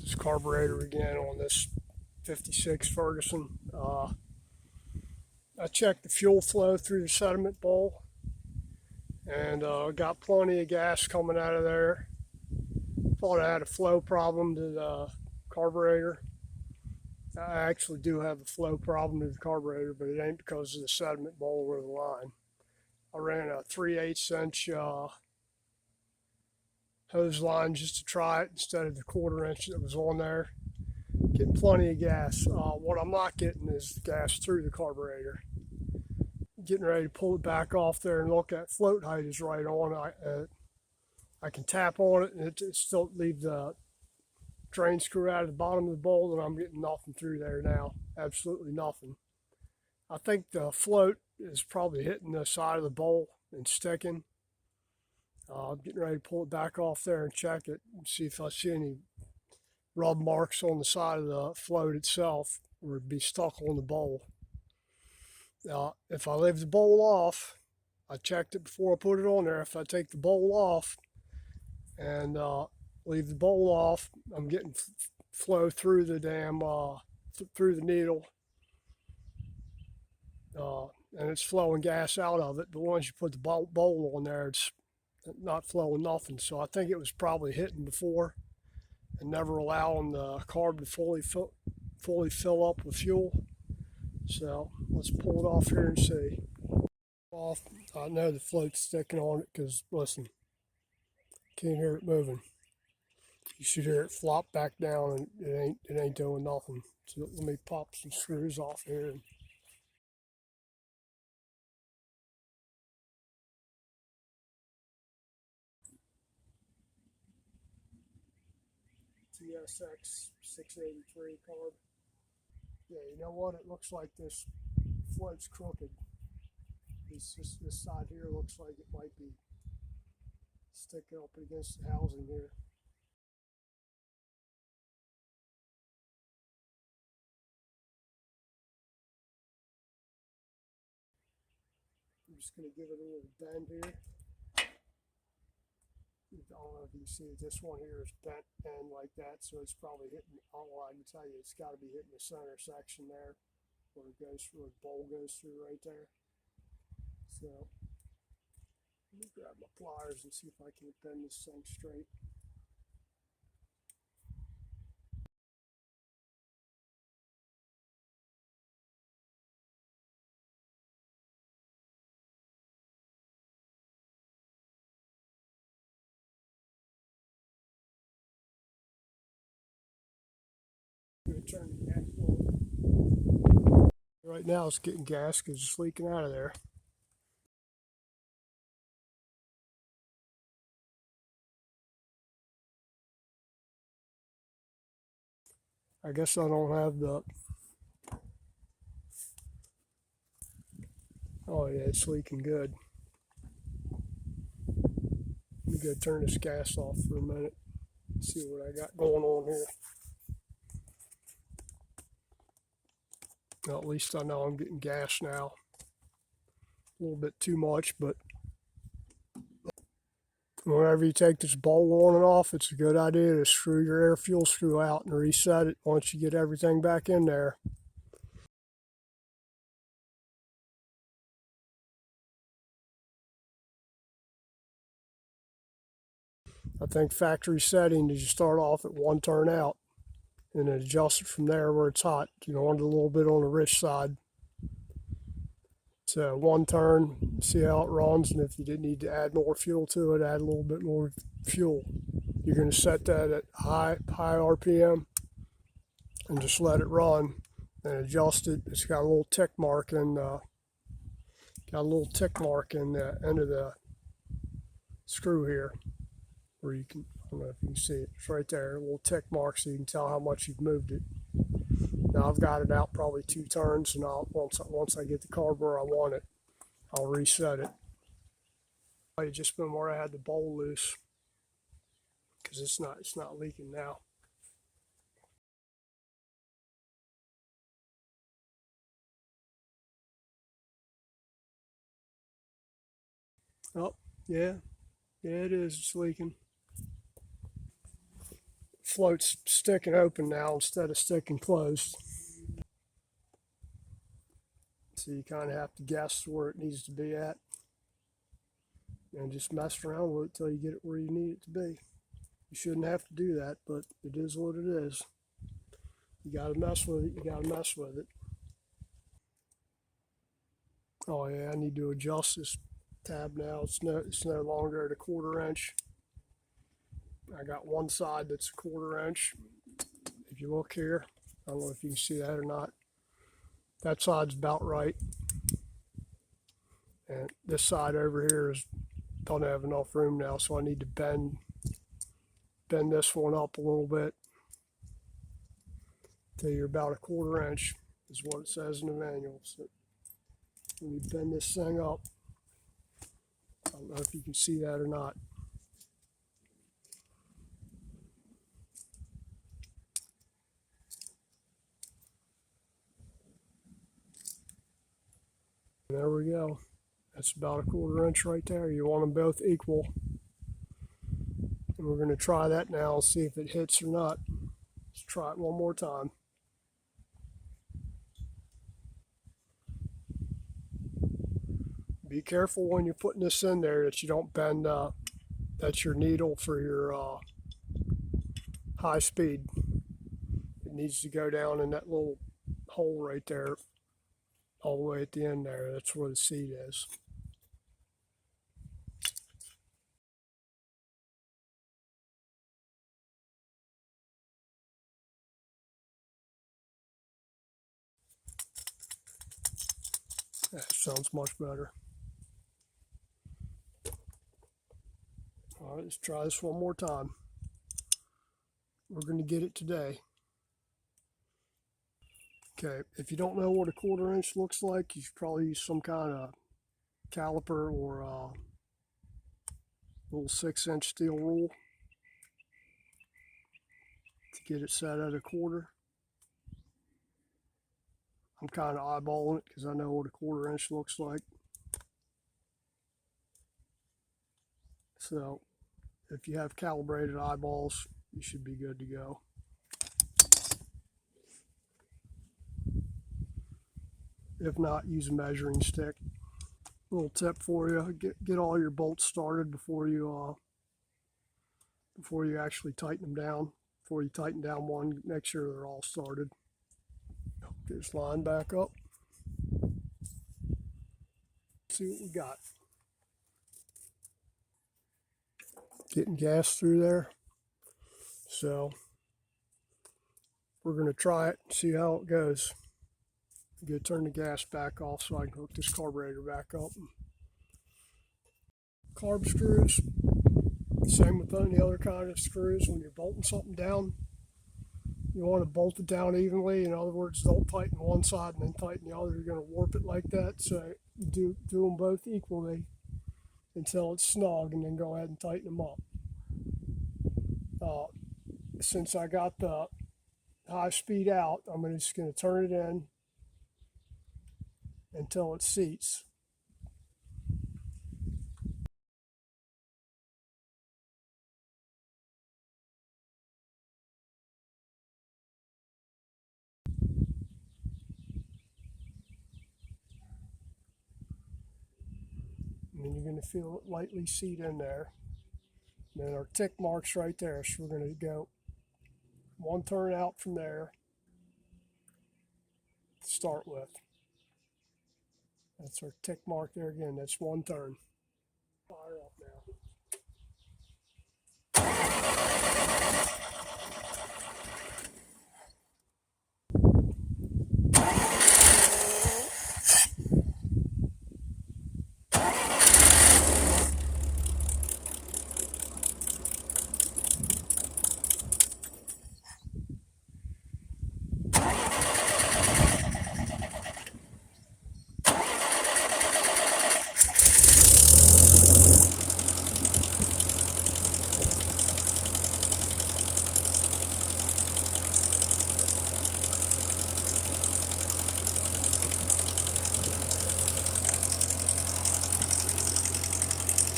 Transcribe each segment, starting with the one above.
this carburetor again on this 56 Ferguson. I checked the fuel flow through the sediment bowl and got plenty of gas coming out of there. Thought I had a flow problem to the carburetor. I actually do have a flow problem to the carburetor, but it ain't because of the sediment bowl or the line. I ran a 3/8 inch hose line just to try it instead of the 1/4 inch that was on there. Getting plenty of gas. What I'm not getting is gas through the carburetor. Getting ready to pull it back off there and look at float height is right on. I can tap on it and it still leave the drain screw out of the bottom of the bowl, and I'm getting nothing through there now. Absolutely nothing. I think the float is probably hitting the side of the bowl and sticking. I'm getting ready to pull it back off there and check it and see if I see any rub marks on the side of the float itself, or it'd be stuck on the bowl. If I leave the bowl off, I checked it before I put it on there. If I take the bowl off and leave the bowl off, I'm getting flow through the damn through the needle, and it's flowing gas out of it. But once you put the bowl on there, it's not flowing nothing. So I think it was probably hitting before and never allowing the carb to fully fill up with fuel. So let's pull it off here and see. I know the float's sticking on it because, listen, can't hear it moving. You should hear it flop back down, and it ain't doing nothing. So let me pop some screws off here. TSX683 carb. Yeah, you know what? It looks like this float's crooked. This side here looks like it might be sticking up against the housing here. I'm just going to give it a little bend here. I don't know if you can see it. This one here is bent end like that, so it's probably hitting. Oh, I can tell you, it's got to be hitting the center section there, where it goes through, where the bowl goes through right there. So let me grab my pliers and see if I can bend this thing straight. I'm going to turn the gas on. Right now it's getting gas because it's leaking out of there. I guess I don't have the... Oh yeah, it's leaking good. Let me go turn this gas off for a minute. See what I got going on here. Well, at least I know I'm getting gas now. A little bit too much, but whenever you take this bowl on and off, it's a good idea to screw your air fuel screw out and reset it once you get everything back in there. I think factory setting is you start off at 1 turn out and then adjust it from there where it's hot. You want it a little bit on the rich side. So 1 turn, see how it runs, and if you did need to add more fuel to it, add a little bit more fuel. You're going to set that at high RPM and just let it run and adjust it. It's got a little tick mark in the end of the screw here, where you can, I don't know if you can see it, it's right there, a little tick mark, so you can tell how much you've moved it. Now I've got it out probably 2 turns, and once I get the carb where I want it, I'll reset it. It's just been where I had the bowl loose, because it's not leaking now. Oh, yeah, it is, it's leaking. float's sticking open now instead of sticking closed. So you kind of have to guess where it needs to be at and just mess around with it till you get it where you need it to be. You shouldn't have to do that, but it is what it is. You gotta mess with it, you gotta mess with it. Oh yeah, I need to adjust this tab now. It's no longer at a 1/4 inch. I got one side that's a 1/4 inch. If you look here, I don't know if you can see that or not. That side's about right. And this side over here don't have enough room now, so I need to bend this one up a little bit till you're about a 1/4 inch is what it says in the manual. So when you bend this thing up, I don't know if you can see that or not. There we go. That's about a 1/4 inch right there. You want them both equal. And we're going to try that now and see if it hits or not. Let's try it one more time. Be careful when you're putting this in there that you don't bend, that's your needle for your high speed. It needs to go down in that little hole right there, all the way at the end there. That's where the seat is. That sounds much better. All right, let's try this one more time. We're going to get it today. Okay, if you don't know what a 1/4 inch looks like, you should probably use some kind of caliper or a little 6-inch steel rule to get it set at a 1/4. I'm kind of eyeballing it because I know what a 1/4 inch looks like. So if you have calibrated eyeballs, you should be good to go. If not, use a measuring stick. Little tip for you: get all your bolts started before you actually tighten them down. Before you tighten down one, make sure they're all started. Get this line back up. See what we got. Getting gas through there. So we're going to try it and see how it goes. I'm going to turn the gas back off so I can hook this carburetor back up. Carb screws, same with any other kind of screws. When you're bolting something down, you want to bolt it down evenly. In other words, don't tighten one side and then tighten the other. You're going to warp it like that. So do them both equally until it's snug, and then go ahead and tighten them up. Since I got the high speed out, I'm just going to turn it in until it seats. And then you're going to feel it lightly seat in there. And then our tick mark's right there, so we're going to go one turn out from there to start with. That's our tick mark there again. That's one turn. Fire up now.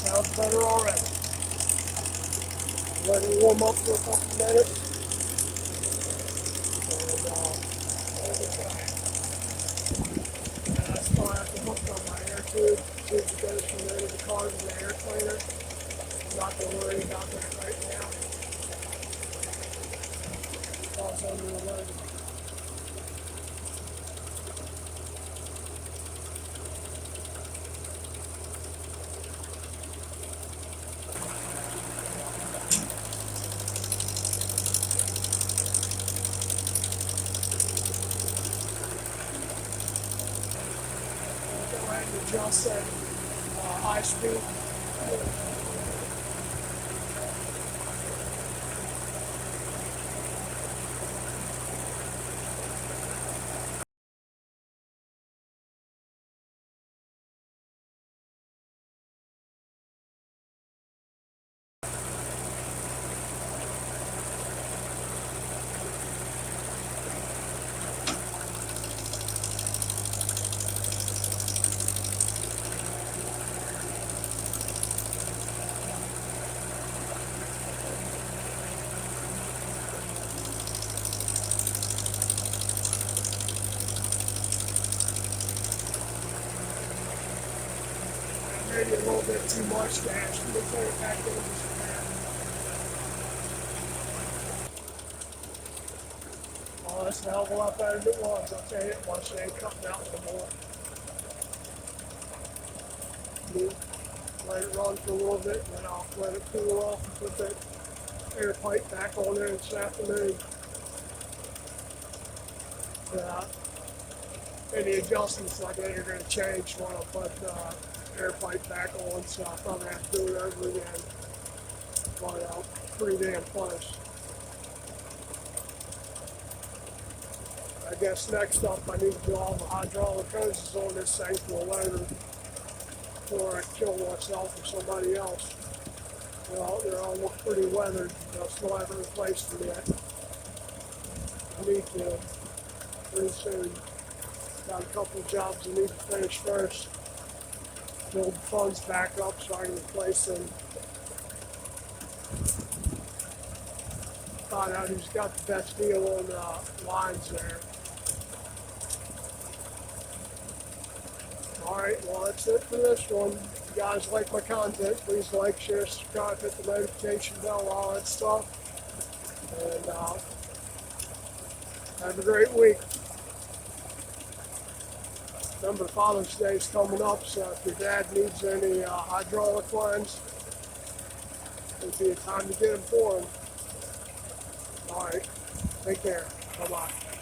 Sounds better already. Let it warm up for a couple minutes. Not going to worry about that right now. Toss under the load. Go ahead and adjust that high speed. Maybe a little bit too much gas. Let me throw it back in this pan. Oh, that's a hell of a lot better than it was. I'll tell you, once they ain't cutting out no more. Let it run for a little bit, and then I'll let it cool off and put that air pipe back on there this afternoon. Any adjustments like that are going to change when I put air pipe back on, so I'll probably have to do it over again. But pretty damn close. I guess next up I need to do all the hydraulic hoses on this thing for a loader before I kill myself or somebody else. They're all look pretty weathered. I still haven't replaced them yet. I need to pretty soon. Got a couple of jobs I need to finish first. Build the funds back up so I can replace them. Find out who's got the best deal on lines there. Alright, well that's it for this one. If you guys like my content, please like, share, subscribe, hit the notification bell, all that stuff. And have a great week. Remember, Father's Day is coming up, so if your dad needs any hydraulic lines, it'll be a time to get them for him. Alright, take care. Bye-bye.